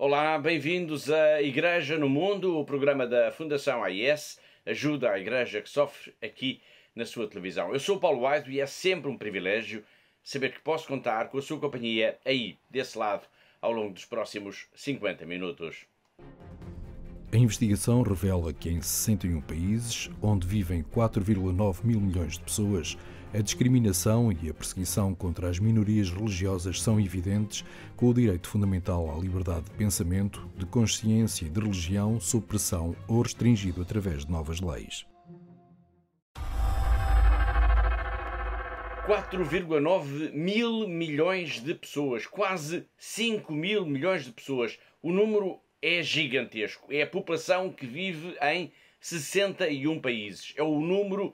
Olá, bem-vindos à Igreja no Mundo, o programa da Fundação AIS, ajuda a Igreja que sofre aqui na sua televisão. Eu sou o Paulo Wise e é sempre um privilégio saber que posso contar com a sua companhia aí, desse lado, ao longo dos próximos 50 minutos. A investigação revela que em 61 países, onde vivem 4,9 mil milhões de pessoas, a discriminação e a perseguição contra as minorias religiosas são evidentes, com o direito fundamental à liberdade de pensamento, de consciência e de religião sob pressão ou restringido através de novas leis. 4,9 mil milhões de pessoas, quase 5 mil milhões de pessoas. O número é gigantesco. É a população que vive em 61 países. É o número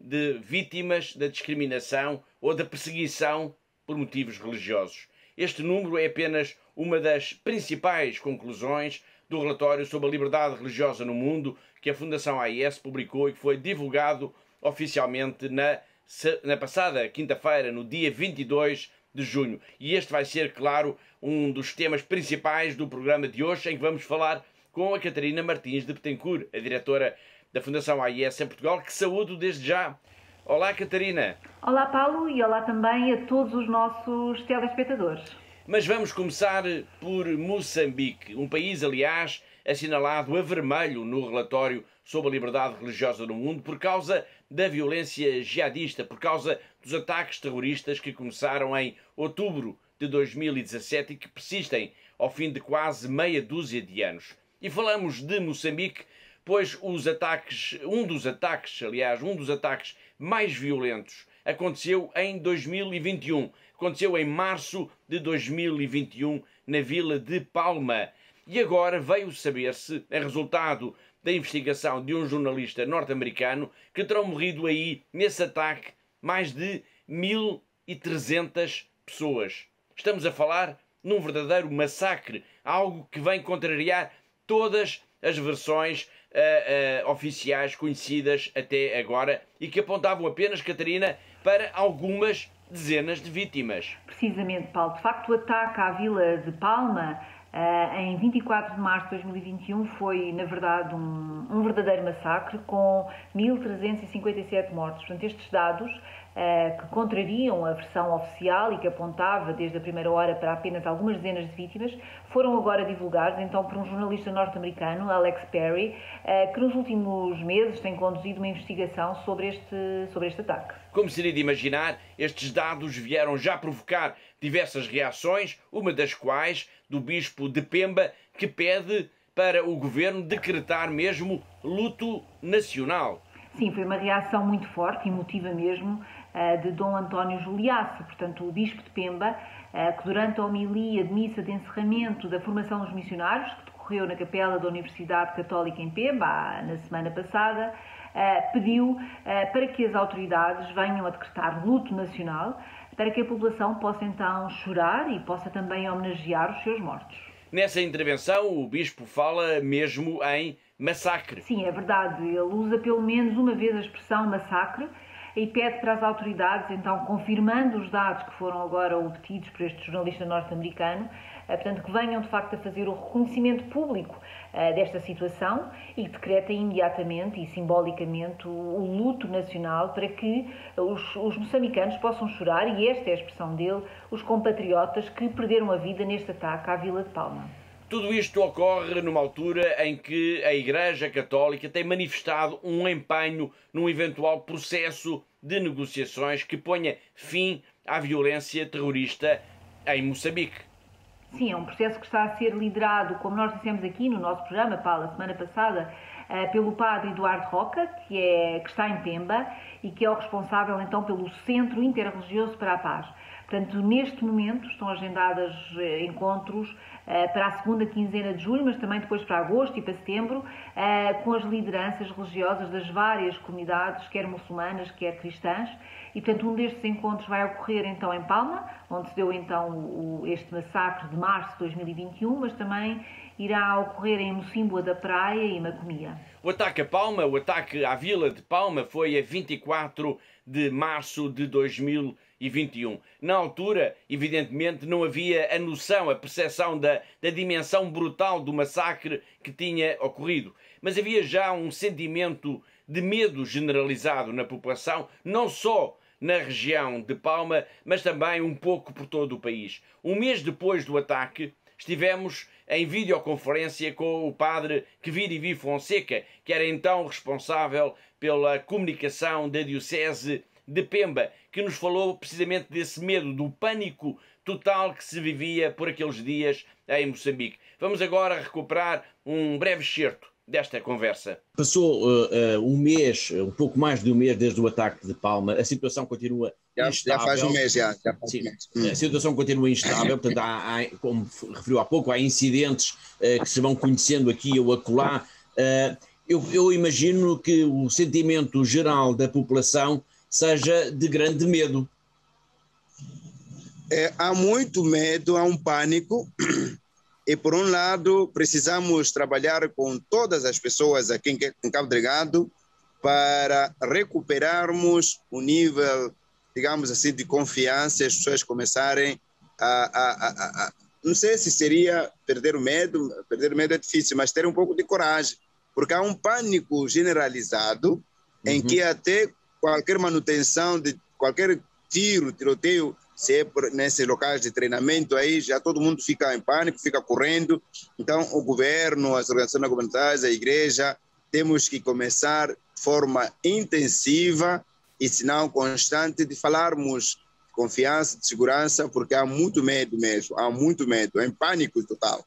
de vítimas da discriminação ou da perseguição por motivos religiosos. Este número é apenas uma das principais conclusões do relatório sobre a liberdade religiosa no mundo que a Fundação AIS publicou e que foi divulgado oficialmente na passada quinta-feira, no dia 22 de junho. E este vai ser, claro, um dos temas principais do programa de hoje, em que vamos falar com a Catarina Martins de Betancourt, a diretora da Fundação AIS em Portugal, que saúdo desde já. Olá, Catarina. Olá, Paulo, e olá também a todos os nossos telespectadores. Mas vamos começar por Moçambique, um país, aliás, assinalado a vermelho no relatório sobre a liberdade religiosa no mundo por causa da violência jihadista, por causa dos ataques terroristas que começaram em outubro de 2017 e que persistem ao fim de quase meia dúzia de anos. E falamos de Moçambique pois um dos ataques mais violentos aconteceu em 2021. Aconteceu em março de 2021 na vila de Palma. E agora veio saber-se, em resultado da investigação de um jornalista norte-americano, que terão morrido aí, nesse ataque, mais de 1.300 pessoas. Estamos a falar num verdadeiro massacre, algo que vem contrariar todas as versões oficiais conhecidas até agora e que apontavam apenas, Catarina, para algumas dezenas de vítimas. Precisamente, Paulo. De facto, o ataque à vila de Palma em 24 de março de 2021 foi, na verdade, um verdadeiro massacre com 1.357 mortos. Portanto, estes dados que contrariam a versão oficial e que apontava desde a primeira hora para apenas algumas dezenas de vítimas, foram agora divulgados então por um jornalista norte-americano, Alex Perry, que nos últimos meses tem conduzido uma investigação sobre este ataque. Como seria de imaginar, estes dados vieram já provocar diversas reações, uma das quais do bispo de Pemba, que pede para o governo decretar mesmo luto nacional. Sim, foi uma reação muito forte, emotiva mesmo, de Dom António Juliaço, portanto o bispo de Pemba, que durante a homilia de missa de encerramento da formação dos missionários, que decorreu na capela da Universidade Católica em Pemba, na semana passada, pediu para que as autoridades venham a decretar luto nacional, para que a população possa então chorar e possa também homenagear os seus mortos. Nessa intervenção, o bispo fala mesmo em massacre. Sim, é verdade. Ele usa pelo menos uma vez a expressão massacre e pede para as autoridades, então, confirmando os dados que foram agora obtidos por este jornalista norte-americano, portanto, que venham de facto a fazer o reconhecimento público desta situação e que decretem imediatamente e simbolicamente o luto nacional para que os moçambicanos possam chorar, e esta é a expressão dele, os compatriotas que perderam a vida neste ataque à Vila de Palma. Tudo isto ocorre numa altura em que a Igreja Católica tem manifestado um empenho num eventual processo de negociações que ponha fim à violência terrorista em Moçambique. Sim, é um processo que está a ser liderado, como nós dissemos aqui no nosso programa, Paulo, a semana passada, pelo padre Eduardo Roca, que está em Pemba e que é o responsável então pelo Centro Interreligioso para a Paz. Portanto, neste momento estão agendados encontros para a segunda quinzena de julho, mas também depois para agosto e para setembro, com as lideranças religiosas das várias comunidades, quer muçulmanas, quer cristãs. E, portanto, um destes encontros vai ocorrer então em Palma, onde se deu então este massacre de março de 2021, mas também irá ocorrer em Mocímboa da Praia e Macomia. O ataque a Palma, o ataque à vila de Palma, foi a 24 de março de 2021. 2021. Na altura, evidentemente, não havia a noção, a percepção da dimensão brutal do massacre que tinha ocorrido. Mas havia já um sentimento de medo generalizado na população, não só na região de Palma, mas também um pouco por todo o país. Um mês depois do ataque, estivemos em videoconferência com o padre Quevirivi Fonseca, que era então responsável pela comunicação da Diocese de Pemba, que nos falou precisamente desse medo, do pânico total que se vivia por aqueles dias em Moçambique. Vamos agora recuperar um breve excerto desta conversa. Passou um mês, um pouco mais de um mês desde o ataque de Palma, a situação continua instável. Já faz um mês, já faz Sim, um mês. A situação continua instável, portanto, como referiu há pouco, há incidentes que se vão conhecendo aqui ou acolá. Eu imagino que o sentimento geral da população seja de grande medo. Há muito medo, há um pânico. E, por um lado, precisamos trabalhar com todas as pessoas aqui em Cabo Delgado para recuperarmos o nível, digamos assim, de confiança, as pessoas começarem não sei se seria perder o medo é difícil, mas ter um pouco de coragem, porque há um pânico generalizado em que até qualquer manutenção de qualquer tiroteio, se é nesses locais de treinamento aí, já todo mundo fica em pânico, fica correndo. Então, o governo, as organizações governamentais, a igreja, temos que começar de forma intensiva e, se não constante, de falarmos de confiança, de segurança, porque há muito medo mesmo, há muito medo, é em pânico total.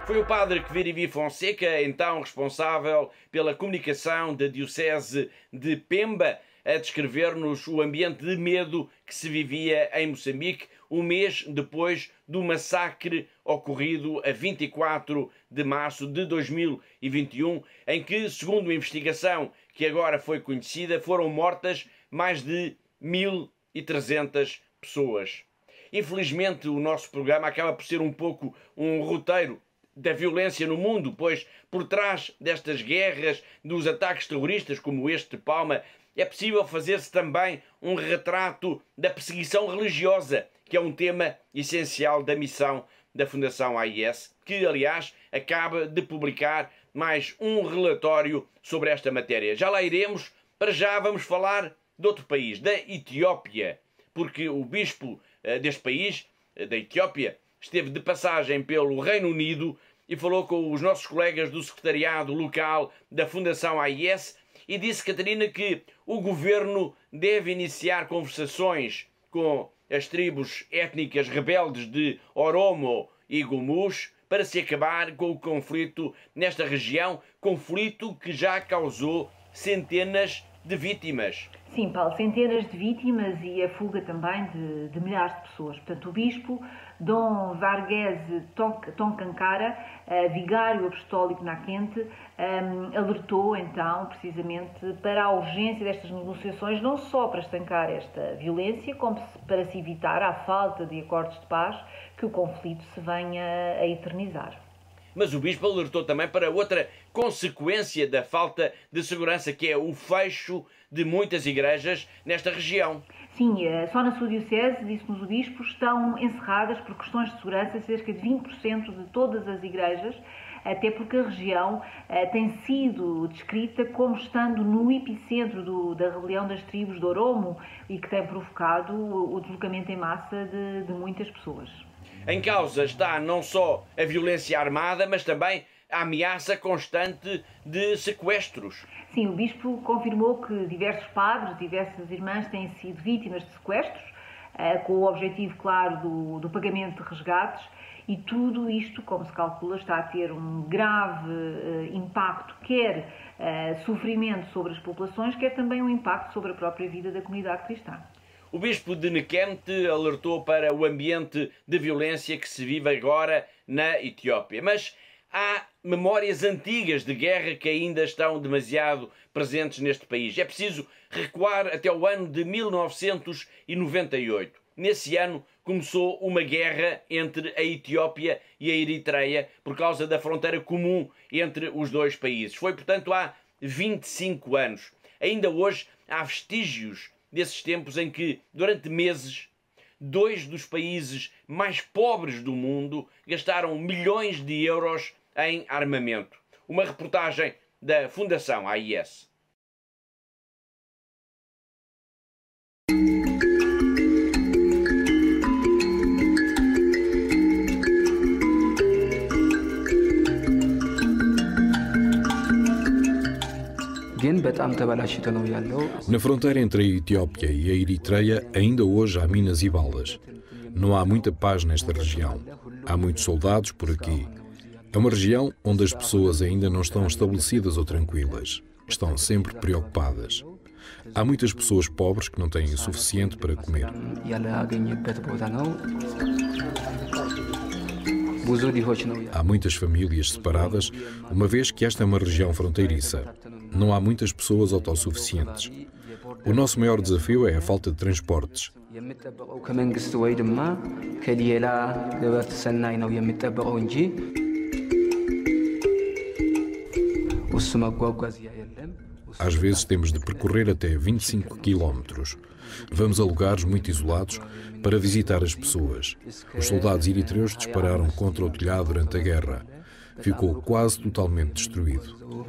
Foi o padre Quevirivi Fonseca, então responsável pela comunicação da Diocese de Pemba, a descrever-nos o ambiente de medo que se vivia em Moçambique um mês depois do massacre ocorrido a 24 de março de 2021, em que, segundo a investigação que agora foi conhecida, foram mortas mais de 1.300 pessoas. Infelizmente, o nosso programa acaba por ser um pouco um roteiro da violência no mundo, pois por trás destas guerras, dos ataques terroristas como este de Palma, é possível fazer-se também um retrato da perseguição religiosa, que é um tema essencial da missão da Fundação AIS, que, aliás, acaba de publicar mais um relatório sobre esta matéria. Já lá iremos, para já vamos falar de outro país, da Etiópia, porque o bispo deste país, da Etiópia, esteve de passagem pelo Reino Unido e falou com os nossos colegas do secretariado local da Fundação AIS e disse, Catarina, que o governo deve iniciar conversações com as tribos étnicas rebeldes de Oromo e Gumuz para se acabar com o conflito nesta região, conflito que já causou centenas de vítimas. Sim, Paulo, centenas de vítimas e a fuga também de milhares de pessoas. Portanto, o bispo Dom Varghese Tonkankara, vigário apostólico na Quente, alertou então precisamente para a urgência destas negociações, não só para estancar esta violência, como para se evitar, à falta de acordos de paz, que o conflito se venha a eternizar. Mas o bispo alertou também para outra consequência da falta de segurança, que é o fecho de muitas igrejas nesta região. Sim, só na sua diocese, disse-nos o bispo, estão encerradas por questões de segurança cerca de 20% de todas as igrejas, até porque a região tem sido descrita como estando no epicentro da rebelião das tribos de Oromo e que tem provocado o deslocamento em massa de muitas pessoas. Em causa está não só a violência armada, mas também a ameaça constante de sequestros. Sim, o bispo confirmou que diversos padres, diversas irmãs têm sido vítimas de sequestros, com o objetivo, claro, do pagamento de resgates, e tudo isto, como se calcula, está a ter um grave impacto, quer sofrimento sobre as populações, quer também um impacto sobre a própria vida da comunidade cristã. O bispo de Nequente alertou para o ambiente de violência que se vive agora na Etiópia. Mas há memórias antigas de guerra que ainda estão demasiado presentes neste país. É preciso recuar até o ano de 1998. Nesse ano começou uma guerra entre a Etiópia e a Eritreia por causa da fronteira comum entre os dois países. Foi, portanto, há 25 anos. Ainda hoje há vestígios desses tempos em que, durante meses, 2 dos países mais pobres do mundo gastaram milhões de euros em armamento. Uma reportagem da Fundação AIS. Na fronteira entre a Etiópia e a Eritreia, ainda hoje há minas e balas. Não há muita paz nesta região. Há muitos soldados por aqui. É uma região onde as pessoas ainda não estão estabelecidas ou tranquilas. Estão sempre preocupadas. Há muitas pessoas pobres que não têm o suficiente para comer. Há muitas famílias separadas, uma vez que esta é uma região fronteiriça. Não há muitas pessoas autossuficientes. O nosso maior desafio é a falta de transportes. Às vezes temos de percorrer até 25 quilómetros. Vamos a lugares muito isolados para visitar as pessoas. Os soldados eritreus dispararam contra o telhado durante a guerra. Ficou quase totalmente destruído.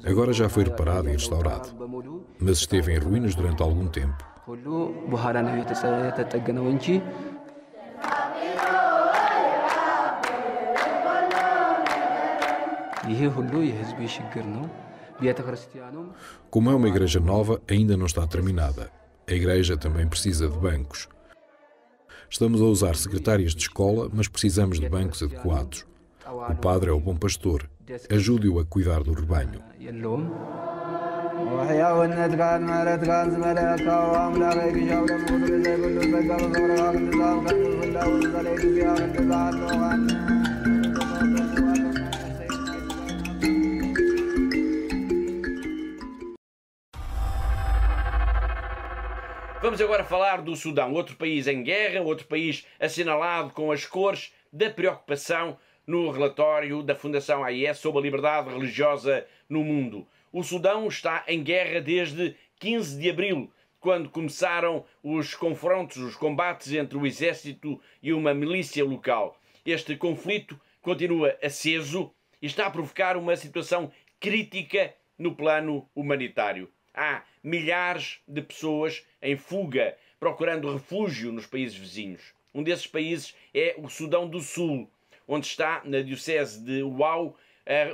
Agora já foi reparado e restaurado, mas esteve em ruínas durante algum tempo. Como é uma igreja nova, ainda não está terminada. A igreja também precisa de bancos. Estamos a usar secretárias de escola, mas precisamos de bancos adequados. O padre é o bom pastor. Ajude-o a cuidar do rebanho. Vamos agora falar do Sudão, outro país em guerra, outro país assinalado com as cores da preocupação no relatório da Fundação AIS sobre a liberdade religiosa no mundo. O Sudão está em guerra desde 15 de abril, quando começaram os confrontos, os combates entre o exército e uma milícia local. Este conflito continua aceso e está a provocar uma situação crítica no plano humanitário. Há milhares de pessoas em fuga, procurando refúgio nos países vizinhos. Um desses países é o Sudão do Sul, onde está, na diocese de Uau,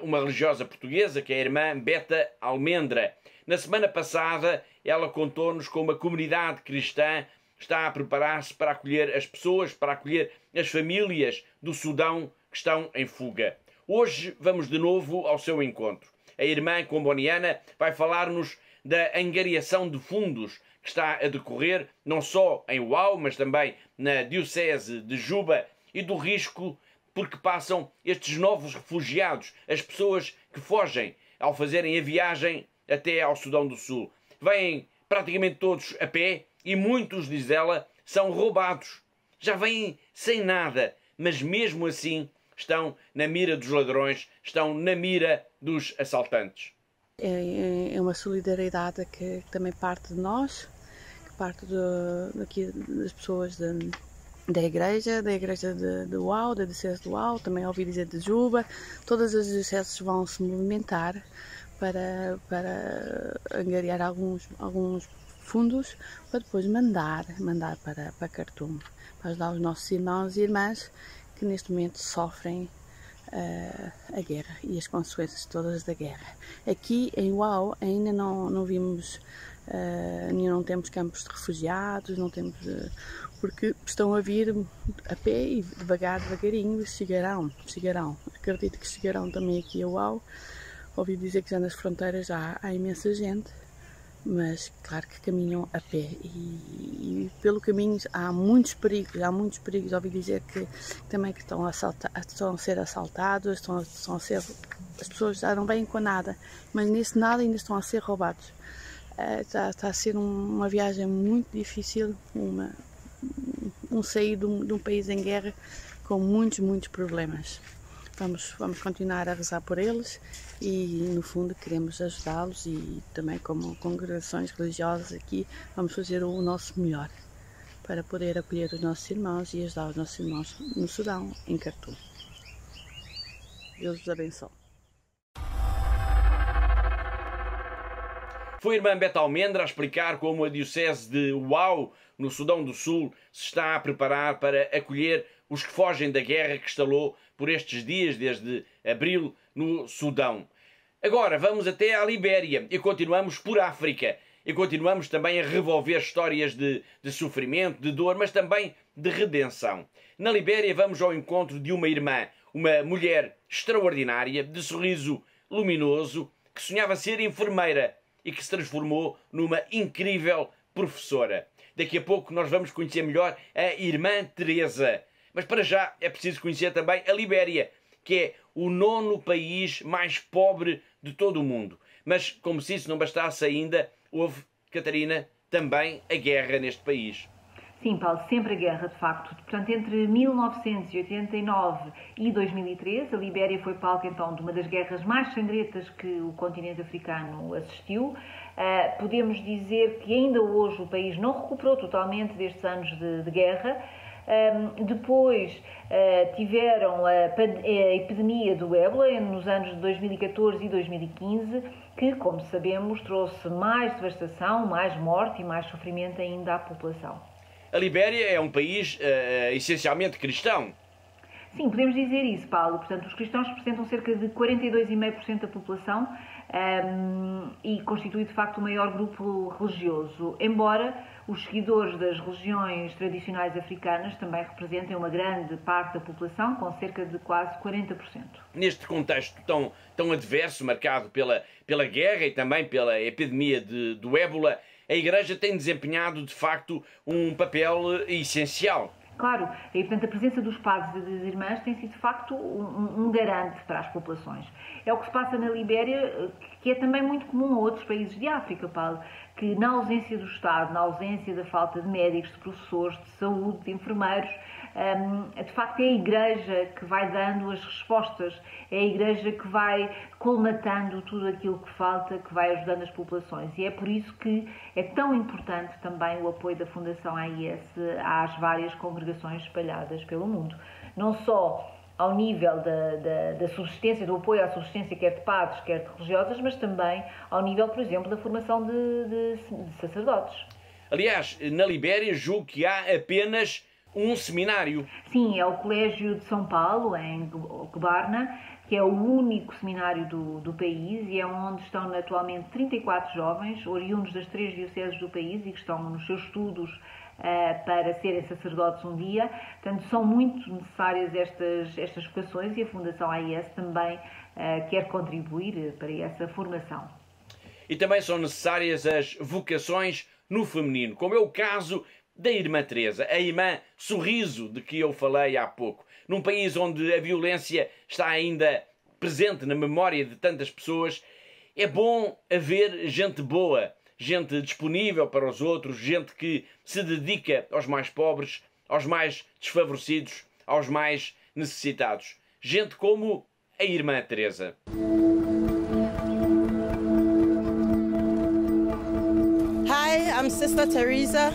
uma religiosa portuguesa, que é a irmã Beta Almendra. Na semana passada, ela contou-nos como a comunidade cristã está a preparar-se para acolher as pessoas, para acolher as famílias do Sudão que estão em fuga. Hoje vamos de novo ao seu encontro. A irmã comboniana vai falar-nos da angariação de fundos que está a decorrer, não só em Uau, mas também na diocese de Juba, e do risco porque passam estes novos refugiados, as pessoas que fogem ao fazerem a viagem até ao Sudão do Sul. Vêm praticamente todos a pé e muitos, diz ela, são roubados. Já vêm sem nada, mas mesmo assim estão na mira dos ladrões, estão na mira dos assaltantes. É uma solidariedade que também parte de nós, que parte daqui das pessoas da igreja de Uau, da diocese de Uau, também ouvi dizer de Juba. Todas as dioceses vão se movimentar para angariar alguns fundos para depois mandar para Khartoum, para ajudar os nossos irmãos e irmãs que neste momento sofrem a guerra e as consequências todas da guerra. Aqui em Uau ainda não vimos, não temos campos de refugiados, não temos, porque estão a vir a pé e devagarinho chegarão. Acredito que chegarão também aqui a Uau. Ouvi dizer que já nas fronteiras há imensa gente mas claro que caminham a pé e pelo caminho há muitos perigos. Ouvi dizer que também que estão a ser assaltados, as pessoas já não vêm com nada, mas nesse nada ainda estão a ser roubados. Está a ser uma viagem muito difícil, um sair de um país em guerra com muitos problemas. Vamos continuar a rezar por eles e, no fundo, queremos ajudá-los e também, como congregações religiosas aqui, vamos fazer o nosso melhor para poder acolher os nossos irmãos e ajudar os nossos irmãos no Sudão, em Khartoum. Deus os abençoe. Foi a irmã Beta Almendra a explicar como a diocese de Uau, no Sudão do Sul, se está a preparar para acolher os que fogem da guerra que estalou por estes dias, desde abril, no Sudão. Agora vamos até à Libéria e continuamos por África. E continuamos também a revolver histórias de sofrimento, de dor, mas também de redenção. Na Libéria vamos ao encontro de uma irmã, uma mulher extraordinária, de sorriso luminoso, que sonhava ser enfermeira e que se transformou numa incrível professora. Daqui a pouco nós vamos conhecer melhor a irmã Teresa. Mas para já é preciso conhecer também a Libéria, que é o 9º país mais pobre de todo o mundo. Mas, como se isso não bastasse ainda, houve, Catarina, também a guerra neste país. Sim, Paulo, sempre a guerra, de facto. Portanto, entre 1989 e 2013, a Libéria foi palco, então, de uma das guerras mais sangrentas que o continente africano assistiu. Podemos dizer que ainda hoje o país não recuperou totalmente destes anos de guerra. Depois tiveram a epidemia do ébola nos anos de 2014 e 2015, que, como sabemos, trouxe mais devastação, mais morte e mais sofrimento ainda à população. A Libéria é um país essencialmente cristão. Sim, podemos dizer isso, Paulo. Portanto, os cristãos representam cerca de 42,5% da população e constitui, de facto, o maior grupo religioso. Embora os seguidores das religiões tradicionais africanas também representem uma grande parte da população, com cerca de quase 40%. Neste contexto tão adverso, marcado pela guerra e também pela epidemia do ébola, a Igreja tem desempenhado, de facto, um papel essencial. Claro, e portanto a presença dos padres e das irmãs tem sido de facto um garante para as populações. É o que se passa na Libéria, que é também muito comum a outros países de África, Paulo, que na ausência do Estado, na ausência da falta de médicos, de professores, de saúde, de enfermeiros, de facto é a Igreja que vai dando as respostas, é a Igreja que vai colmatando tudo aquilo que falta, que vai ajudando as populações. E é por isso que é tão importante também o apoio da Fundação AIS às várias congregações espalhadas pelo mundo. Não só ao nível da subsistência, do apoio à subsistência, quer de padres, quer de religiosas, mas também ao nível, por exemplo, da formação de sacerdotes. Aliás, na Libéria julgo que há apenas um seminário. Sim, é o Colégio de São Paulo, em Cubarna, que é o único seminário do país e é onde estão atualmente 34 jovens, oriundos das 3 dioceses do país e que estão nos seus estudos para serem sacerdotes um dia. Portanto, são muito necessárias estas vocações e a Fundação AIS também quer contribuir para essa formação. E também são necessárias as vocações no feminino, como é o caso da irmã Teresa, a irmã Sorriso de que eu falei há pouco. Num país onde a violência está ainda presente na memória de tantas pessoas, é bom haver gente boa, gente disponível para os outros, gente que se dedica aos mais pobres, aos mais desfavorecidos, aos mais necessitados. Gente como a irmã Teresa. Hi, I'm Sister Teresa.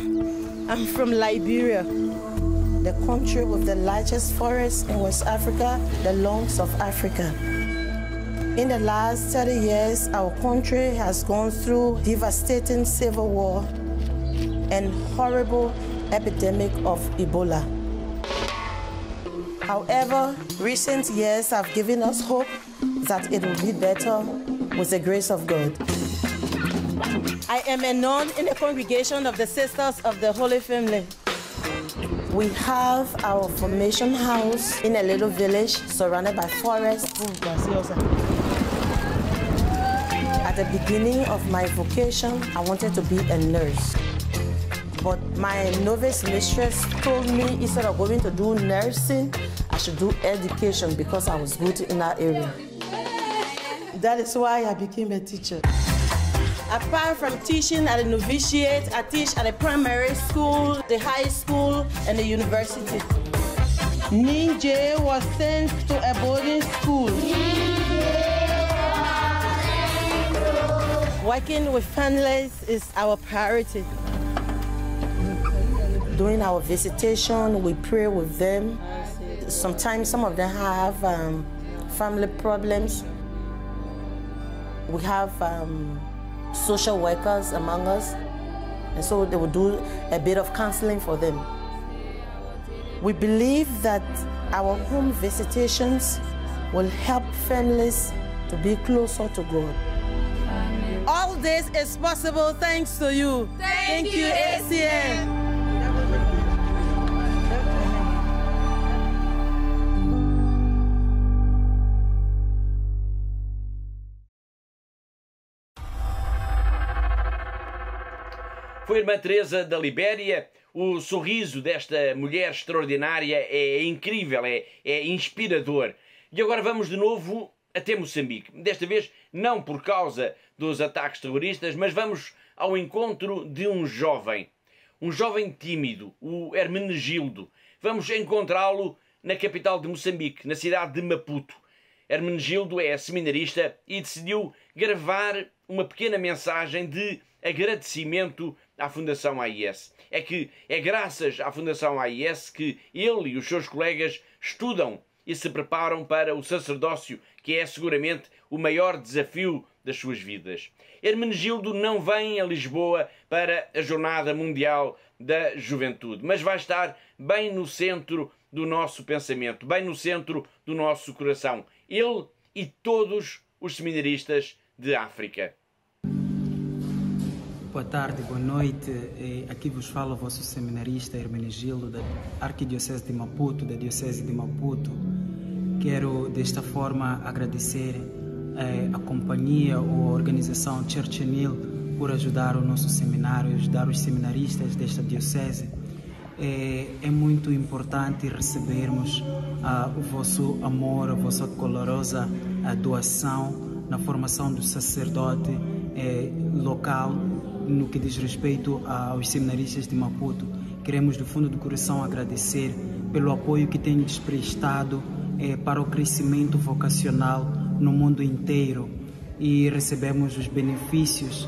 I'm from Liberia, the country with the largest forest in West Africa, the lungs of Africa. In the last 30 years, our country has gone through devastating civil war and horrible epidemic of Ebola. However, recent years have given us hope that it will be better with the grace of God. I am a nun in the congregation of the Sisters of the Holy Family. We have our formation house in a little village surrounded by forests. At the beginning of my vocation, I wanted to be a nurse. But my novice mistress told me instead of going to do nursing, I should do education because I was good in that area. That is why I became a teacher. Apart from teaching at the novitiate, I teach at the primary school, the high school, and the university. Ninja was sent to a boarding school. Working with families is our priority. During our visitation, we pray with them. Sometimes some of them have family problems. We have social workers among us, and so they will do a bit of counseling for them. We believe that our home visitations will help families to be closer to God. All this is possible thanks to you. Thank you, ACN. Foi a Irmã Teresa da Libéria. O sorriso desta mulher extraordinária é incrível, é inspirador. E agora vamos de novo até Moçambique. Desta vez não por causa dos ataques terroristas, mas vamos ao encontro de um jovem tímido, o Hermenegildo. Vamos encontrá-lo na capital de Moçambique, na cidade de Maputo. Hermenegildo é seminarista e decidiu gravar uma pequena mensagem de agradecimento à Fundação AIS. É que é graças à Fundação AIS que ele e os seus colegas estudam e se preparam para o sacerdócio, que é seguramente o maior desafio das suas vidas. Hermenegildo não vem a Lisboa para a Jornada Mundial da Juventude, mas vai estar bem no centro do nosso pensamento, bem no centro do nosso coração. Ele e todos os seminaristas de África. Boa tarde, boa noite. Aqui vos fala o vosso seminarista Hermenegildo da Arquidiocese de Maputo, da Diocese de Maputo. Quero desta forma agradecer a companhia ou a organização Church Nil por ajudar o nosso seminário, ajudar os seminaristas desta diocese. É muito importante recebermos o vosso amor, a vossa calorosa doação na formação do sacerdote local no que diz respeito aos seminaristas de Maputo. Queremos do fundo do coração agradecer pelo apoio que têm prestado para o crescimento vocacional no mundo inteiro e recebemos os benefícios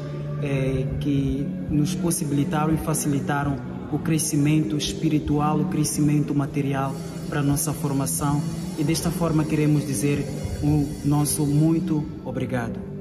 que nos possibilitaram e facilitaram o crescimento espiritual, o crescimento material para a nossa formação e desta forma queremos dizer o nosso muito obrigado.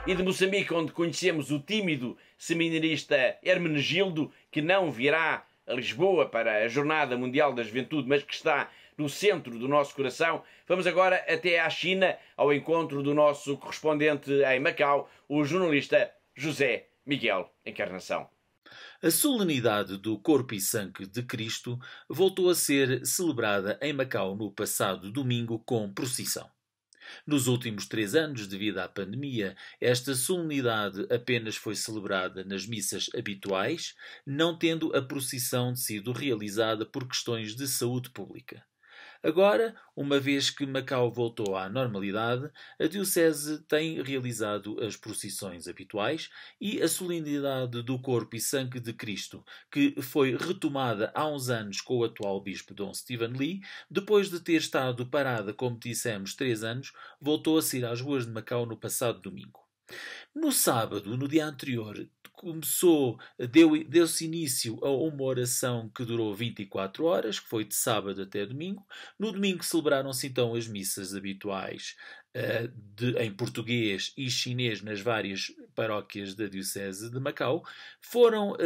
E de Moçambique, onde conhecemos o tímido seminarista Hermenegildo, que não virá a Lisboa para a Jornada Mundial da Juventude, mas que está no centro do nosso coração, vamos agora até à China, ao encontro do nosso correspondente em Macau, o jornalista José Miguel Encarnação. A solenidade do Corpo e Sangue de Cristo voltou a ser celebrada em Macau no passado domingo com procissão. Nos últimos 3 anos, devido à pandemia, esta solenidade apenas foi celebrada nas missas habituais, não tendo a procissão sido realizada por questões de saúde pública. Agora, uma vez que Macau voltou à normalidade, a Diocese tem realizado as procissões habituais e a solenidade do Corpo e Sangue de Cristo, que foi retomada há uns anos com o atual Bispo Dom Stephen Lee, depois de ter estado parada, como dissemos, 3 anos, voltou a sair às ruas de Macau no passado domingo. No sábado, no dia anterior, deu-se início a uma oração que durou 24 horas, que foi de sábado até domingo. No domingo celebraram-se então as missas habituais em português e chinês nas várias paróquias da Diocese de Macau. Foram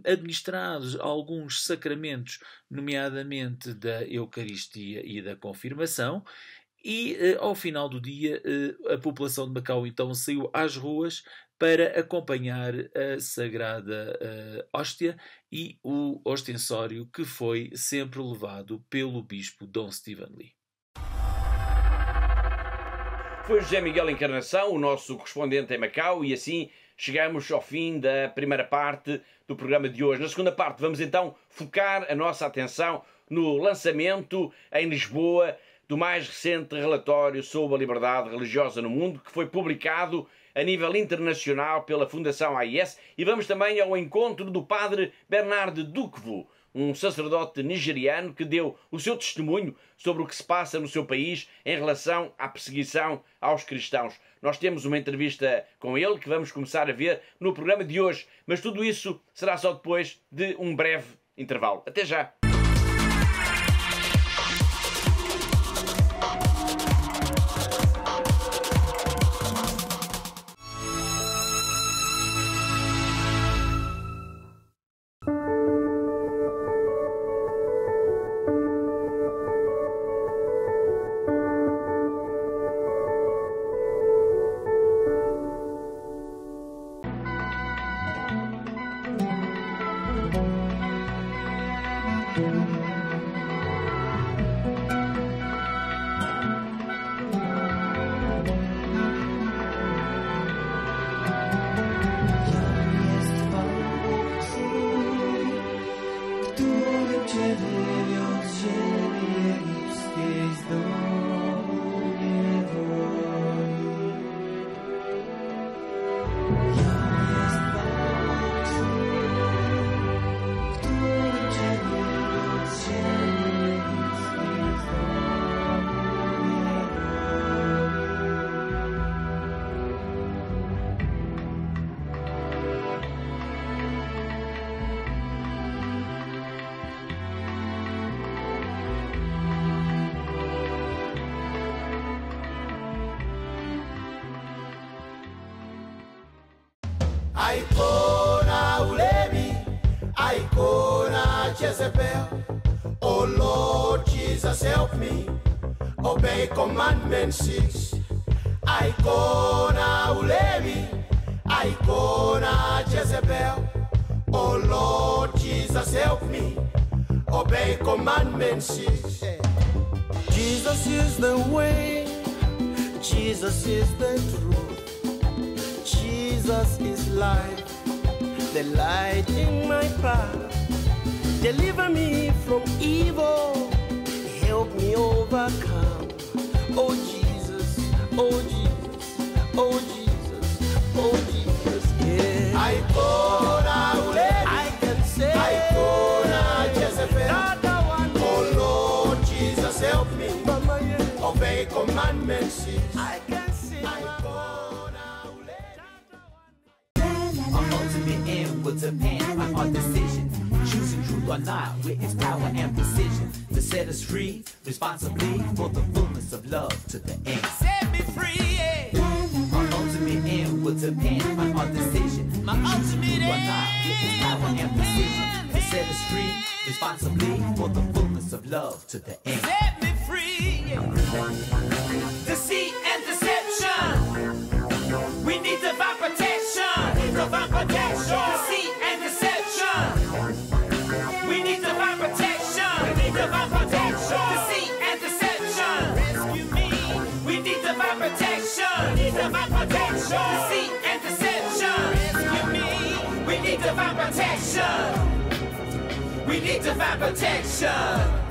administrados alguns sacramentos, nomeadamente da Eucaristia e da Confirmação. E ao final do dia a população de Macau então saiu às ruas para acompanhar a sagrada hóstia e o ostensório que foi sempre levado pelo bispo Dom Stephen Lee. Foi José Miguel Encarnação, o nosso correspondente em Macau, e assim chegamos ao fim da primeira parte do programa de hoje. Na segunda parte vamos então focar a nossa atenção no lançamento em Lisboa do mais recente relatório sobre a liberdade religiosa no mundo, que foi publicado a nível internacional pela Fundação AIS, e vamos também ao encontro do padre Bernard Dukwu, um sacerdote nigeriano que deu o seu testemunho sobre o que se passa no seu país em relação à perseguição aos cristãos. Nós temos uma entrevista com ele que vamos começar a ver no programa de hoje, mas tudo isso será só depois de um breve intervalo. Até já! Icona Ulebi, Icona Jezebel. Oh Lord Jesus, help me obey commandment 6. Icona Ulebi, Icona Jezebel. Oh Lord Jesus, help me obey commandment 6. Jesus is the way, Jesus is the truth, Jesus is life, the light in my path. Deliver me from evil, help me overcome. Oh Jesus, oh Jesus, oh Jesus, oh Jesus, yeah. I can say, Jezebel. Oh Lord Jesus, help me obey commandment 6. I can see Our ultimate end will depend on our decision. Choosing truth or not with its power and precision to set us free responsibly for the fullness of love to the end. Set me free, yeah. Our ultimate end will depend on our decision. Choosing truth or not with its power and precision to set us free responsibly for the fullness of love to the end. Set me free, yeah. Deceit and deception, we need divine protection. Divine protection. Deceit and deception, we need divine protection. We need divine protection. Deceit and deception, rescue me. We need divine protection. We need divine protection. Deceit and deception, rescue me. We need divine protection. We need divine protection.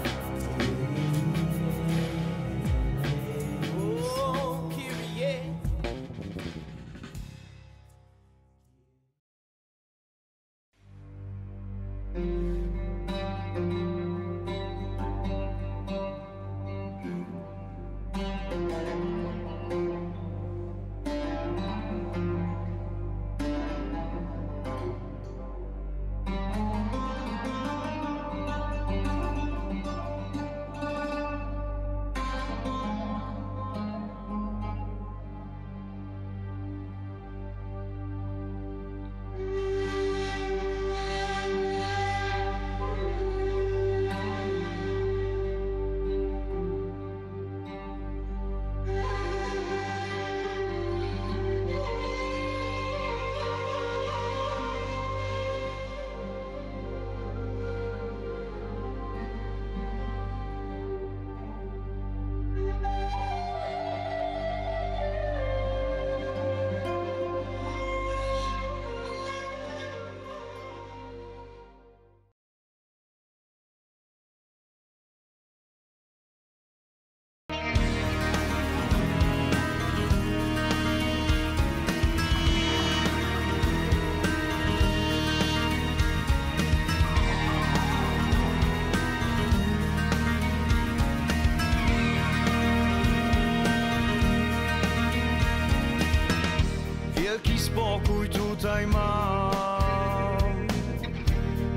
Spokój tutaj mam,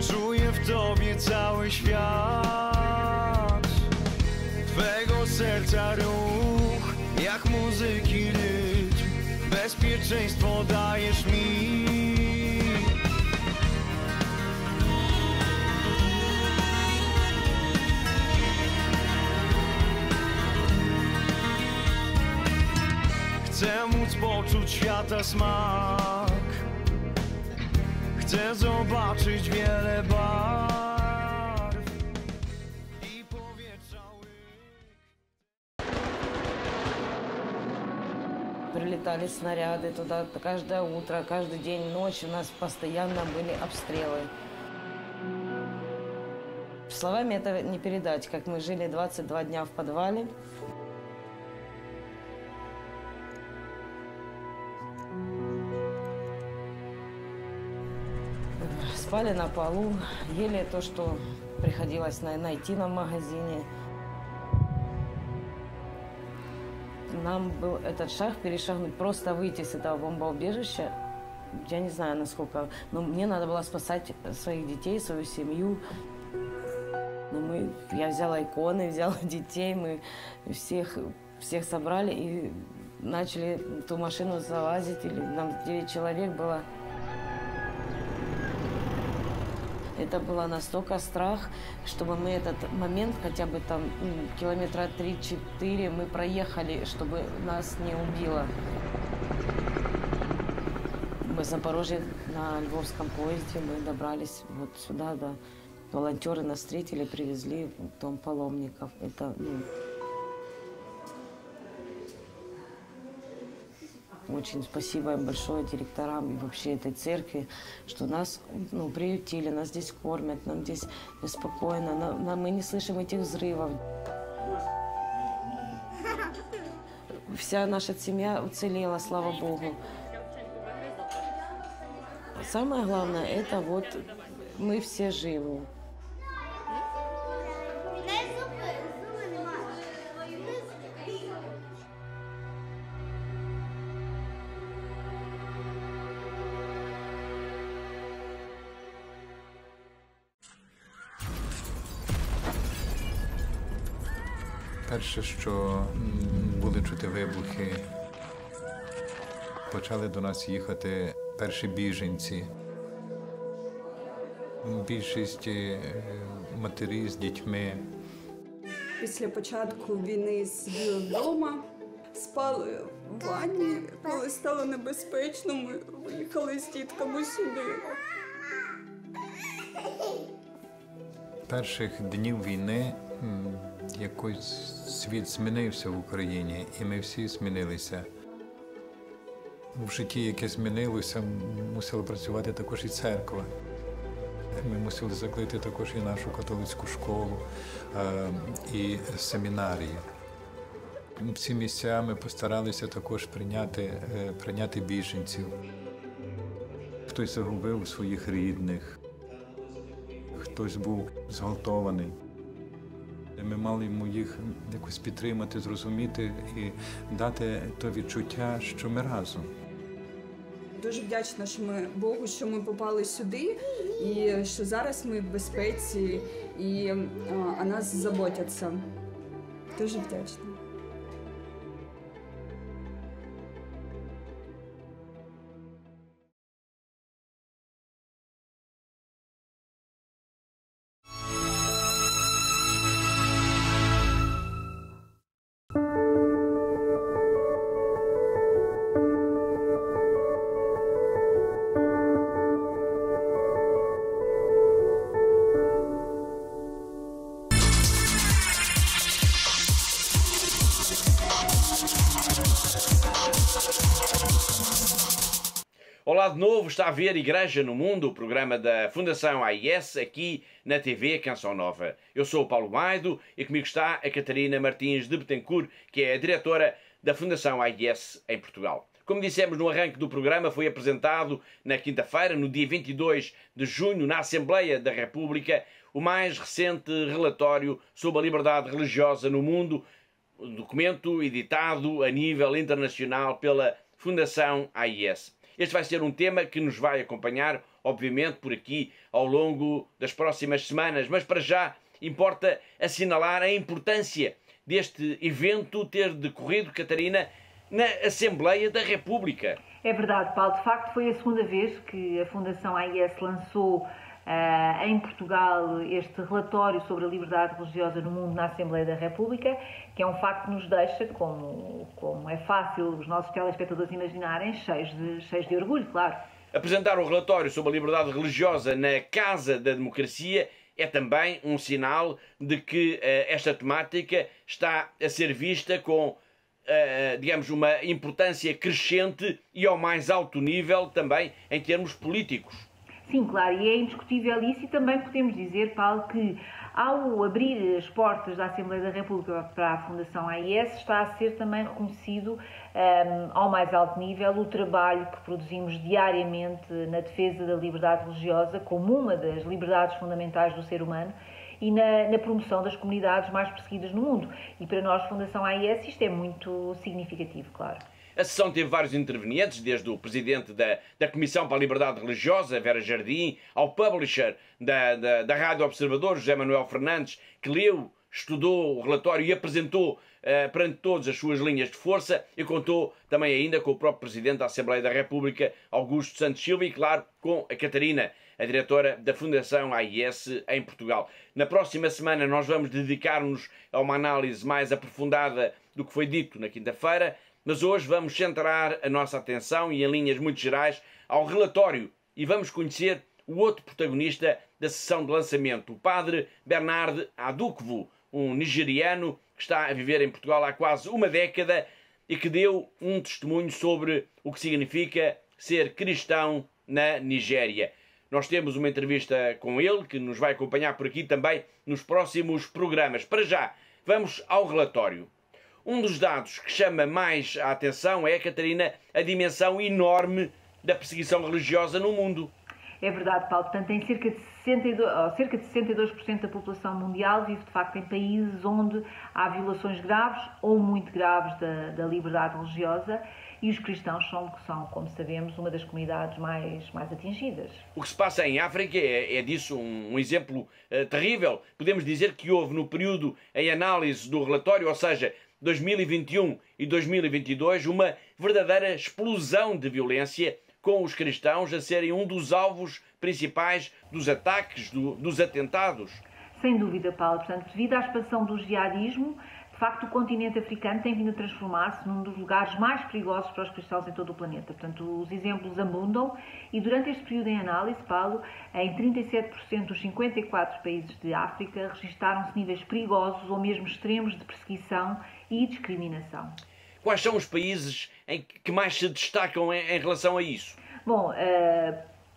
czuję w tobie cały świat. Twego serca ruch, jak muzyki rytm, bezpieczeństwo dajesz mi. Chcę móc poczuć świata smak, chcę zobaczyć wiele barw i powietrza łyk. Прилетали снаряды туда каждое утро, каждый день, ночь. У нас постоянно были обстрелы. Словами это не передать, как мы жили 22 дня в подвале. Спали на полу, ели то, что приходилось найти на магазине. Нам был этот шаг перешагнуть, просто выйти с этого бомбоубежища. Я не знаю, насколько, но мне надо было спасать своих детей, свою семью. Я взяла иконы, взяла детей, мы всех собрали и начали ту машину залазить. Нам 9 человек было. Это было настолько страх, чтобы мы этот момент, хотя бы там километра 3-4 мы проехали, чтобы нас не убило. Мы в Запорожье на Львовском поезде, мы добрались вот сюда, да. Волонтеры нас встретили, привезли в дом паломников. Это, очень спасибо им большое директорам и вообще этой церкви, что нас приютили, нас здесь кормят, нам здесь беспокойно, мы не слышим этих взрывов. Вся наша семья уцелела, слава Богу. Самое главное, это вот мы все живы. Перше, що були чути вибухи, почали до нас їхати перші біженці. Більшість матері з дітьми. Після початку війни сиділи вдома, спали в ванні, коли стало небезпечно, ми виїхали з дітками сюди. Перших днів війни якось світ змінився в Україні, і ми всі змінилися. В житті, яке змінилося, мусила працювати також і церква. Ми мусили закрити також і нашу католицьку школу, і семінарії. В ці місця ми постаралися також прийняти біженців. Хтось загубив своїх рідних, хтось був зґвалтований. Ми мали йому їх якось підтримати, зрозуміти і дати то відчуття, що ми разом. Дуже вдячна, що ми Богу, що ми попали сюди, і що зараз ми в безпеці, і о нас заботяться. Дуже вдячна. Olá de novo, está a ver Igreja no Mundo, o programa da Fundação AIS, aqui na TV Canção Nova. Eu sou o Paulo Maido e comigo está a Catarina Martins de Betancourt, que é a diretora da Fundação AIS em Portugal. Como dissemos no arranque do programa, foi apresentado na quinta-feira, no dia 22 de junho, na Assembleia da República, o mais recente relatório sobre a liberdade religiosa no mundo, um documento editado a nível internacional pela Fundação AIS. Este vai ser um tema que nos vai acompanhar, obviamente, por aqui ao longo das próximas semanas. Mas para já importa assinalar a importância deste evento ter decorrido, Catarina, na Assembleia da República. É verdade, Paulo. De facto, foi a segunda vez que a Fundação AIS lançou em Portugal este relatório sobre a liberdade religiosa no mundo na Assembleia da República, que é um facto que nos deixa, como é fácil os nossos telespectadores imaginarem, cheios de orgulho, claro. Apresentar o relatório sobre a liberdade religiosa na Casa da Democracia é também um sinal de que esta temática está a ser vista com, digamos, uma importância crescente e ao mais alto nível também em termos políticos. Sim, claro, e é indiscutível isso, e também podemos dizer, Paulo, que ao abrir as portas da Assembleia da República para a Fundação AIS, está a ser também reconhecido ao mais alto nível o trabalho que produzimos diariamente na defesa da liberdade religiosa como uma das liberdades fundamentais do ser humano e na promoção das comunidades mais perseguidas no mundo. E para nós, Fundação AIS, isto é muito significativo, claro. A sessão teve vários intervenientes, desde o presidente da Comissão para a Liberdade Religiosa, Vera Jardim, ao publisher da Rádio Observador, José Manuel Fernandes, que leu, estudou o relatório e apresentou perante todos as suas linhas de força, e contou também ainda com o próprio presidente da Assembleia da República, Augusto Santos Silva, e claro, com a Catarina, a diretora da Fundação AIS em Portugal. Na próxima semana nós vamos dedicar-nos a uma análise mais aprofundada do que foi dito na quinta-feira, mas hoje vamos centrar a nossa atenção, e em linhas muito gerais, ao relatório, e vamos conhecer o outro protagonista da sessão de lançamento, o padre Bernard Adukwu, um nigeriano que está a viver em Portugal há quase uma década e que deu um testemunho sobre o que significa ser cristão na Nigéria. Nós temos uma entrevista com ele, que nos vai acompanhar por aqui também nos próximos programas. Para já, vamos ao relatório. Um dos dados que chama mais a atenção é, Catarina, a dimensão enorme da perseguição religiosa no mundo. É verdade, Paulo. Portanto, tem cerca de 62% da população mundial vive, de facto, em países onde há violações graves ou muito graves da liberdade religiosa, e os cristãos são, como sabemos, uma das comunidades mais atingidas. O que se passa em África é disso um exemplo terrível. Podemos dizer que houve, no período em análise do relatório, ou seja, 2021 e 2022, uma verdadeira explosão de violência, com os cristãos a serem um dos alvos principais dos ataques, dos atentados. Sem dúvida, Paulo. Portanto, devido à expansão do jihadismo, de facto, o continente africano tem vindo a transformar-se num dos lugares mais perigosos para os cristãos em todo o planeta. Portanto, os exemplos abundam, e durante este período em análise, Paulo, em 37% dos 54 países de África registaram-se níveis perigosos ou mesmo extremos de perseguição e discriminação. Quais são os países que mais se destacam em relação a isso? Bom,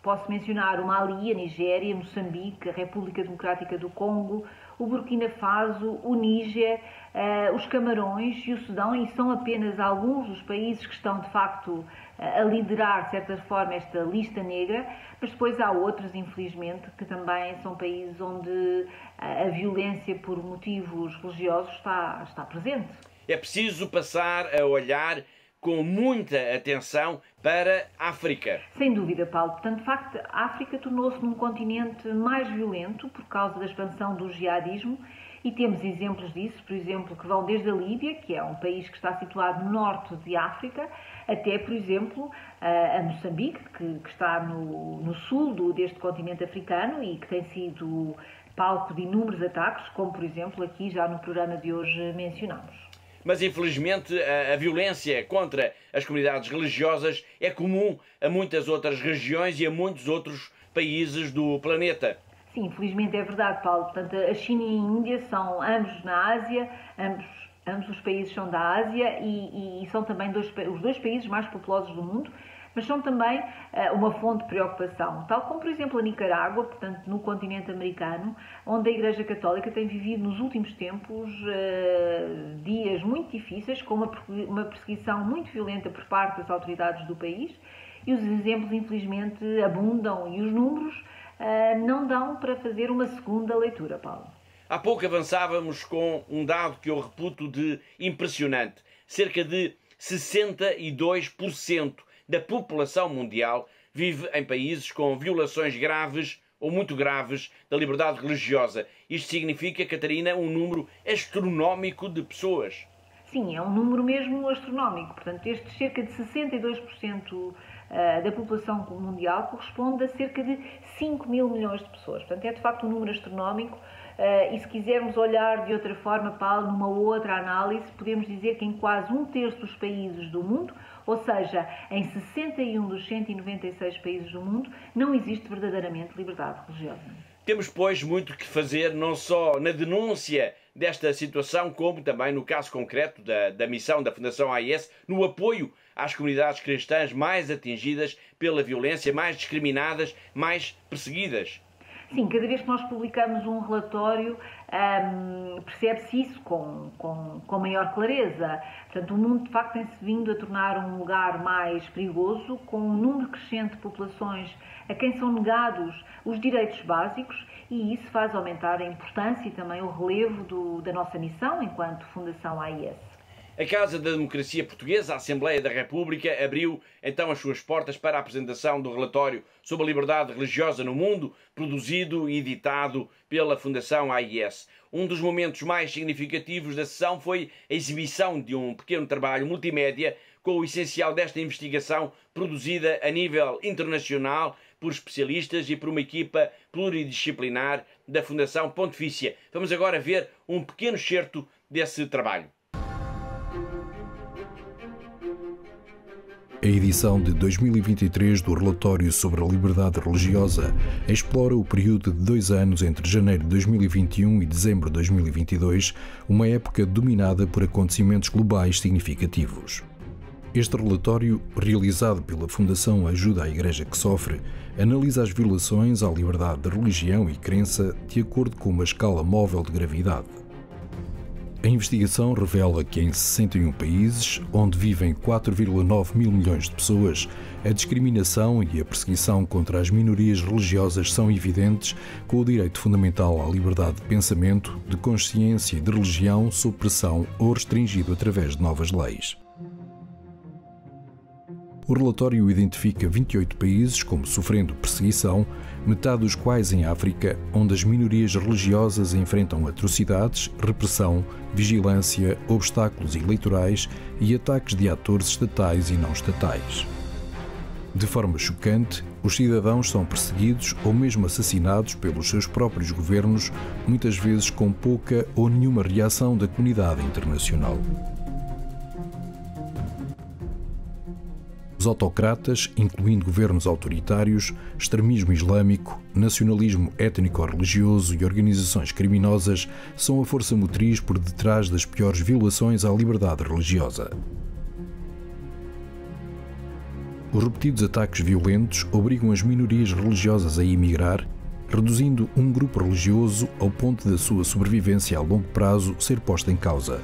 posso mencionar o Mali, a Nigéria, Moçambique, a República Democrática do Congo, o Burkina Faso, o Níger, os Camarões e o Sudão, e são apenas alguns dos países que estão, de facto, a liderar, de certa forma, esta lista negra, mas depois há outros, infelizmente, que também são países onde a violência por motivos religiosos está presente. É preciso passar a olhar com muita atenção para a África. Sem dúvida, Paulo. Portanto, de facto, a África tornou-se num continente mais violento por causa da expansão do jihadismo, e temos exemplos disso, por exemplo, que vão desde a Líbia, que é um país que está situado no norte de África, até, por exemplo, a Moçambique, que está no sul deste continente africano e que tem sido palco de inúmeros ataques, como, por exemplo, aqui já no programa de hoje mencionamos. Mas, infelizmente, a violência contra as comunidades religiosas é comum a muitas outras regiões e a muitos outros países do planeta. Sim, infelizmente é verdade, Paulo. Portanto, a China e a Índia são ambos na Ásia, ambos os países são da Ásia e são também os dois países mais populosos do mundo, mas são também uma fonte de preocupação, tal como, por exemplo, a Nicarágua, portanto, no continente americano, onde a Igreja Católica tem vivido nos últimos tempos dias muito difíceis, com uma perseguição muito violenta por parte das autoridades do país, e os exemplos, infelizmente, abundam, e os números não dão para fazer uma segunda leitura, Paulo. Há pouco avançávamos com um dado que eu reputo de impressionante. Cerca de 62% da população mundial vive em países com violações graves ou muito graves da liberdade religiosa. Isto significa, Catarina, um número astronómico de pessoas. Sim, é um número mesmo astronómico. Portanto, estes cerca de 62% da população mundial corresponde a cerca de 5 mil milhões de pessoas. Portanto, é de facto um número astronómico. E se quisermos olhar de outra forma, Paulo, numa outra análise, podemos dizer que em quase 1/3 dos países do mundo, ou seja, em 61 dos 196 países do mundo, não existe verdadeiramente liberdade religiosa. Temos, pois, muito que fazer, não só na denúncia desta situação, como também no caso concreto da missão da Fundação AIS, no apoio às comunidades cristãs mais atingidas pela violência, mais discriminadas, mais perseguidas. Sim, cada vez que nós publicamos um relatório, percebe-se isso com maior clareza. Portanto, o mundo, de facto, tem-se vindo a tornar um lugar mais perigoso, com um número crescente de populações a quem são negados os direitos básicos, e isso faz aumentar a importância e também o relevo da nossa missão enquanto Fundação AIS. A Casa da Democracia Portuguesa, a Assembleia da República, abriu então as suas portas para a apresentação do relatório sobre a liberdade religiosa no mundo, produzido e editado pela Fundação AIS. Um dos momentos mais significativos da sessão foi a exibição de um pequeno trabalho multimédia com o essencial desta investigação, produzida a nível internacional por especialistas e por uma equipa pluridisciplinar da Fundação Pontifícia. Vamos agora ver um pequeno excerto desse trabalho. A edição de 2023 do Relatório sobre a Liberdade Religiosa explora o período de 2 anos entre janeiro de 2021 e dezembro de 2022, uma época dominada por acontecimentos globais significativos. Este relatório, realizado pela Fundação Ajuda à Igreja que Sofre, analisa as violações à liberdade de religião e crença de acordo com uma escala móvel de gravidade. A investigação revela que em 61 países, onde vivem 4,9 mil milhões de pessoas, a discriminação e a perseguição contra as minorias religiosas são evidentes, com o direito fundamental à liberdade de pensamento, de consciência e de religião sob pressão ou restringido através de novas leis. O relatório identifica 28 países como sofrendo perseguição, metade dos quais em África, onde as minorias religiosas enfrentam atrocidades, repressão, vigilância, obstáculos eleitorais e ataques de atores estatais e não estatais. De forma chocante, os cidadãos são perseguidos ou mesmo assassinados pelos seus próprios governos, muitas vezes com pouca ou nenhuma reação da comunidade internacional. Os autocratas, incluindo governos autoritários, extremismo islâmico, nacionalismo étnico-religioso e organizações criminosas, são a força motriz por detrás das piores violações à liberdade religiosa. Os repetidos ataques violentos obrigam as minorias religiosas a emigrar, reduzindo um grupo religioso ao ponto da sua sobrevivência a longo prazo ser posta em causa.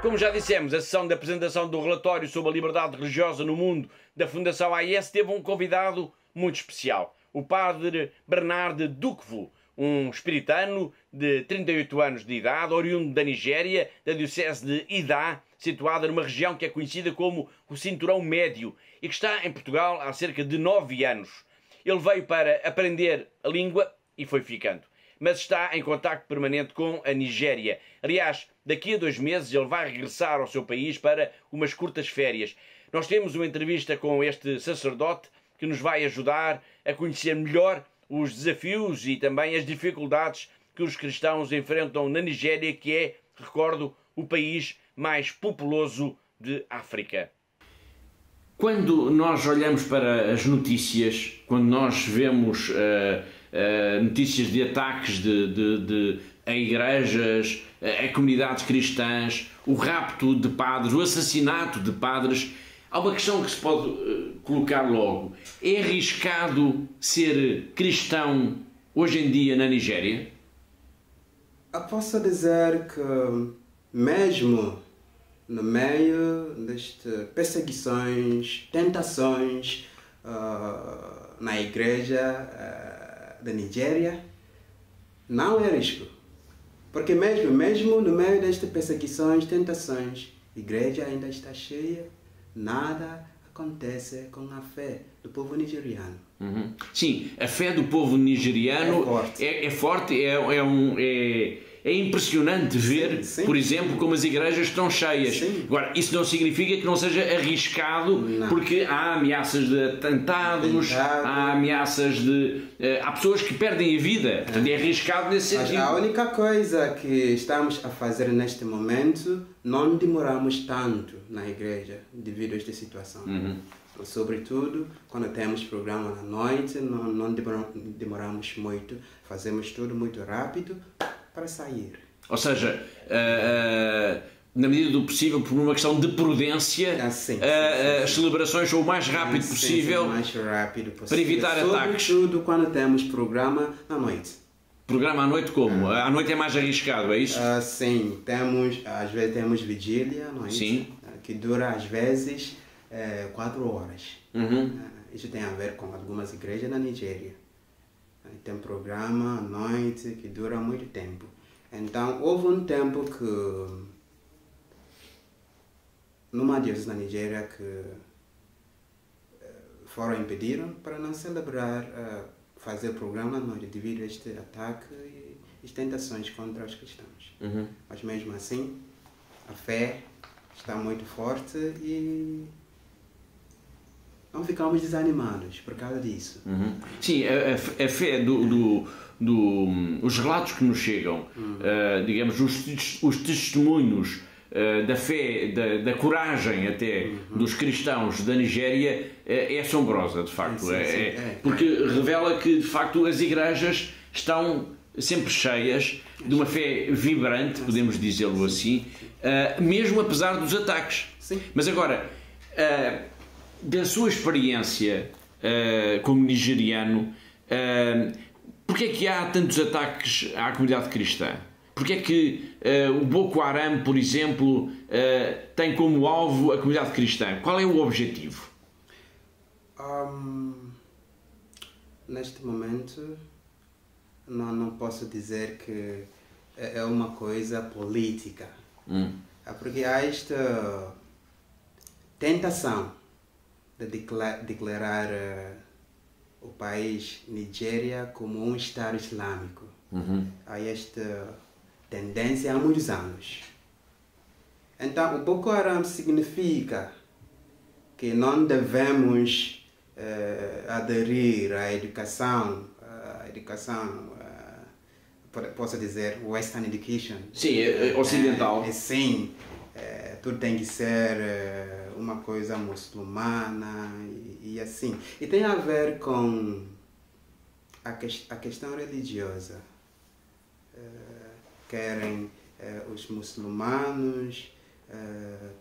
Como já dissemos, a sessão de apresentação do relatório sobre a liberdade religiosa no mundo da Fundação AIS teve um convidado muito especial, o padre Bernard Dukwu, um espiritano de 38 anos de idade, oriundo da Nigéria, da diocese de Idá, situada numa região que é conhecida como o Cinturão Médio e que está em Portugal há cerca de 9 anos. Ele veio para aprender a língua e foi ficando, mas está em contacto permanente com a Nigéria. Aliás, daqui a 2 meses ele vai regressar ao seu país para umas curtas férias. Nós temos uma entrevista com este sacerdote que nos vai ajudar a conhecer melhor os desafios e também as dificuldades que os cristãos enfrentam na Nigéria, que é, recordo, o país mais populoso de África. Quando nós olhamos para as notícias, quando nós vemos notícias de ataques a igrejas, a comunidades cristãs, o rapto de padres, o assassinato de padres, há uma questão que se pode colocar logo. É arriscado ser cristão hoje em dia na Nigéria? Eu posso dizer que mesmo no meio destas perseguições, tentações na igreja da Nigéria, não é risco. Porque mesmo no meio destas perseguições, tentações, A igreja ainda está cheia, nada acontece com a fé do povo nigeriano. Sim, a fé do povo nigeriano é forte, é impressionante ver, por exemplo, como as igrejas estão cheias. Agora, isso não significa que não seja arriscado, porque há ameaças de atentados, há ameaças de... há pessoas que perdem a vida, portanto é arriscado nesse sentido. A única coisa que estamos a fazer neste momento, não demoramos tanto na igreja devido a esta situação. Sobretudo, quando temos programa à noite, não demoramos muito, fazemos tudo muito rápido para sair. Ou seja, na medida do possível, por uma questão de prudência, as celebrações são o mais rápido possível, para evitar ataques. Sobretudo quando temos programa à noite. Programa à noite como? À noite é mais arriscado, é isso? Sim, às vezes temos vigília à noite, que dura às vezes 4 horas. Isso tem a ver com algumas igrejas na Nigéria. Tem programa à noite que dura muito tempo. Então, houve um tempo que, numa diocese na Nigéria, que foram impedidos para não celebrar, fazer programa à noite devido a este ataque e as tentações contra os cristãos. Mas mesmo assim, a fé está muito forte e não ficamos desanimados por causa disso. Sim, a fé os relatos que nos chegam, digamos, os testemunhos da fé, da coragem até dos cristãos da Nigéria é assombrosa, de facto. Porque revela que, de facto, as igrejas estão sempre cheias de uma fé vibrante, podemos dizê-lo assim, mesmo apesar dos ataques. Mas agora, da sua experiência como nigeriano, porque é que há tantos ataques à comunidade cristã? Porque é que o Boko Haram, por exemplo, tem como alvo a comunidade cristã? Qual é o objetivo? Neste momento, não posso dizer que é uma coisa política. Porque há esta tentação de declarar o país Nigéria como um Estado Islâmico. Há esta tendência há muitos anos. Então, o Boko Haram significa que não devemos aderir à educação, posso dizer, Western Education. Sim, ocidental. Sim, tudo tem que ser uma coisa muçulmana e assim. E tem a ver com a questão religiosa. Querem os muçulmanos,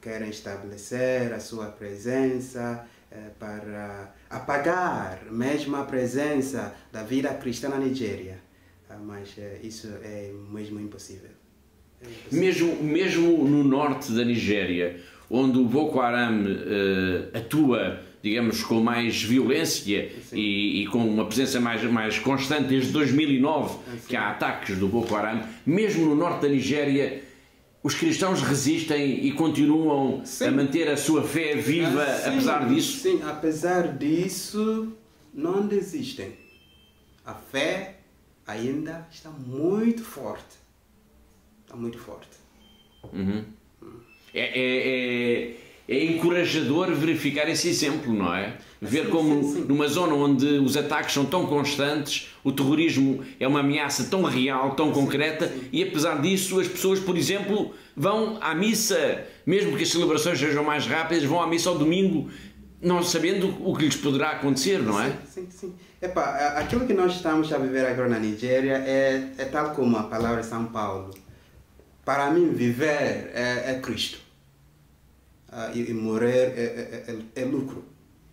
querem estabelecer a sua presença para apagar mesmo a presença da vida cristã na Nigéria. Mas isso é mesmo impossível. Mesmo no norte da Nigéria, onde o Boko Haram atua, digamos, com mais violência e com uma presença mais constante desde 2009, que há ataques do Boko Haram, mesmo no norte da Nigéria, os cristãos resistem e continuam a manter a sua fé viva, apesar disso? Sim, apesar disso, não desistem. A fé ainda está muito forte. Está muito forte. É encorajador verificar esse exemplo, não é? Ver como numa zona onde os ataques são tão constantes, o terrorismo é uma ameaça tão real, tão concreta, e apesar disso as pessoas, por exemplo, vão à missa, mesmo que as celebrações sejam mais rápidas, vão à missa ao domingo, não sabendo o que lhes poderá acontecer, não é? Sim. Aquilo que nós estamos a viver agora na Nigéria é tal como a palavra de São Paulo. Para mim, viver é Cristo. E morrer é lucro.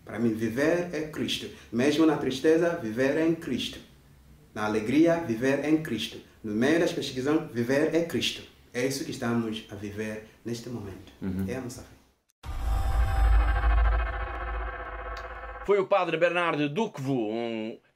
Para mim, viver é Cristo. Mesmo na tristeza, viver é em Cristo. Na alegria, viver é em Cristo. No meio das perseguições, viver é Cristo. É isso que estamos a viver neste momento. É a nossa fé. Foi o padre Bernardo Ducvo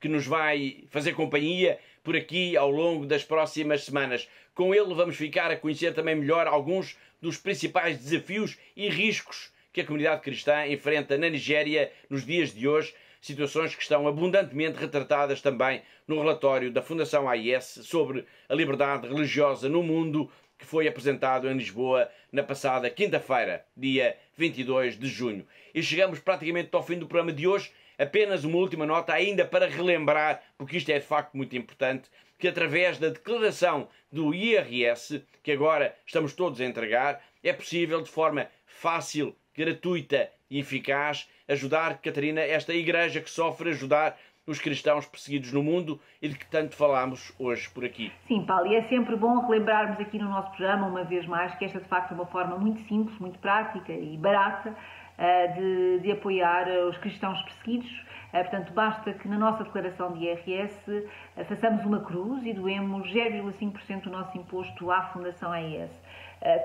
que nos vai fazer companhia por aqui ao longo das próximas semanas. Com ele vamos ficar a conhecer também melhor alguns dos principais desafios e riscos que a comunidade cristã enfrenta na Nigéria nos dias de hoje, situações que estão abundantemente retratadas também no relatório da Fundação AIS sobre a liberdade religiosa no mundo, que foi apresentado em Lisboa na passada quinta-feira, dia 22 de junho. E chegamos praticamente ao fim do programa de hoje. Apenas uma última nota ainda para relembrar, porque isto é de facto muito importante, que através da declaração do IRS, que agora estamos todos a entregar, é possível de forma fácil, gratuita e eficaz ajudar, Catarina, esta igreja que sofre, ajudar os cristãos perseguidos no mundo e de que tanto falámos hoje por aqui. Sim, Paulo, e é sempre bom relembrarmos aqui no nosso programa, uma vez mais, que esta de facto é uma forma muito simples, muito prática e barata de apoiar os cristãos perseguidos. Portanto, basta que na nossa declaração de IRS façamos uma cruz e doemos 0,5% do nosso imposto à Fundação AIS.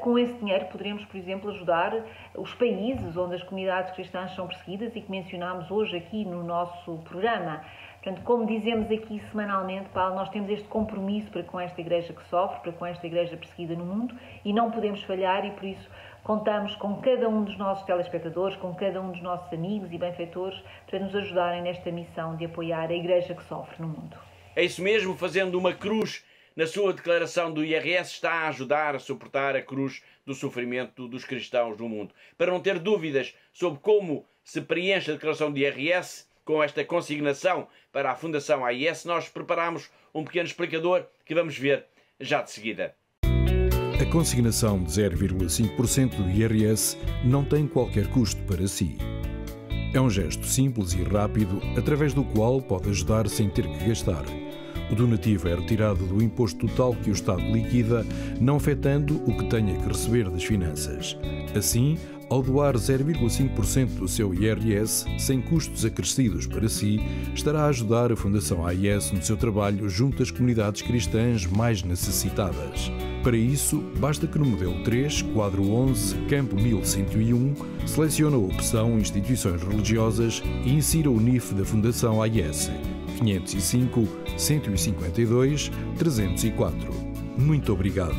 Com esse dinheiro poderemos, por exemplo, ajudar os países onde as comunidades cristãs são perseguidas e que mencionámos hoje aqui no nosso programa. Portanto, como dizemos aqui semanalmente, Paulo, nós temos este compromisso para com esta igreja que sofre, para com esta igreja perseguida no mundo, e não podemos falhar, e por isso contamos com cada um dos nossos telespectadores, com cada um dos nossos amigos e benfeitores para nos ajudarem nesta missão de apoiar a igreja que sofre no mundo. É isso mesmo, fazendo uma cruz na sua declaração do IRS, está a ajudar a suportar a cruz do sofrimento dos cristãos no mundo. Para não ter dúvidas sobre como se preenche a declaração do IRS, com esta consignação para a Fundação AIS, nós preparamos um pequeno explicador que vamos ver já de seguida. A consignação de 0,5% do IRS não tem qualquer custo para si. É um gesto simples e rápido, através do qual pode ajudar sem ter que gastar. O donativo é retirado do imposto total que o Estado liquida, não afetando o que tenha que receber das finanças. Assim, ao doar 0,5% do seu IRS, sem custos acrescidos para si, estará a ajudar a Fundação AIS no seu trabalho junto às comunidades cristãs mais necessitadas. Para isso, basta que no modelo 3, quadro 11, campo 1101, selecione a opção Instituições Religiosas e insira o NIF da Fundação AIS 505 152 304. Muito obrigado.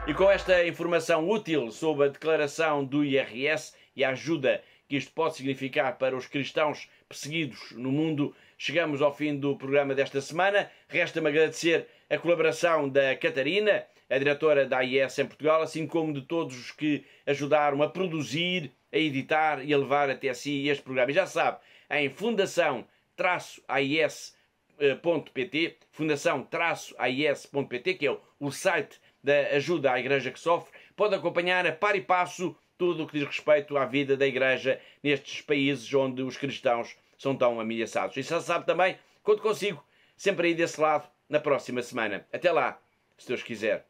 E com esta informação útil sobre a declaração do IRS e a ajuda que isto pode significar para os cristãos perseguidos no mundo, chegamos ao fim do programa desta semana. Resta-me agradecer a colaboração da Catarina, a diretora da AIS em Portugal, assim como de todos os que ajudaram a produzir, a editar e a levar até si este programa. E já sabe, em fundação-ais.pt, fundação-ais.pt, que é o site da ajuda à Igreja que Sofre, pode acompanhar a par e passo tudo o que diz respeito à vida da Igreja nestes países onde os cristãos são tão ameaçados. E já sabe também, quando consigo, sempre aí desse lado, na próxima semana. Até lá, se Deus quiser.